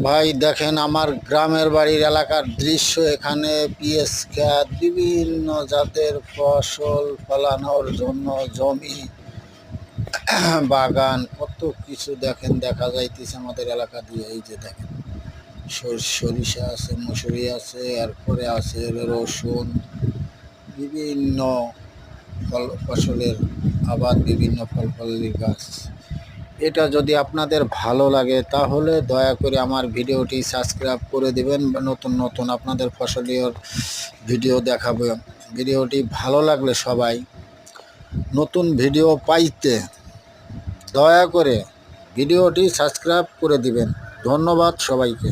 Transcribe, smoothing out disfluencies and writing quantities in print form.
ভাই দেখেন আমার গ্রামের বাড়ির এলাকার দৃশ্য। এখানে পিএস ক্ষেত, বিভিন্ন জাতের ফসল ফলানোর জন্য জমি, বাগান, কত কিছু দেখেন দেখা যাইতেছে আমাদের এলাকা দিয়ে। এই যে দেখেন সরিষা আছে, মসুরি আছে, এরপরে আছে রসুন, বিভিন্ন ফসলের আবাদ, বিভিন্ন ফল ফলালির গাছ। এটা যদি আপনাদের ভালো লাগে তাহলে দয়া করে আমার ভিডিওটি সাবস্ক্রাইব করে দিবেন। নতুন নতুন আপনাদের ফসলীয় ভিডিও দেখাবো। ভিডিওটি ভালো লাগলে সবাই নতুন ভিডিও পাইতে দয়া করে ভিডিওটি সাবস্ক্রাইব করে দিবেন। ধন্যবাদ সবাইকে।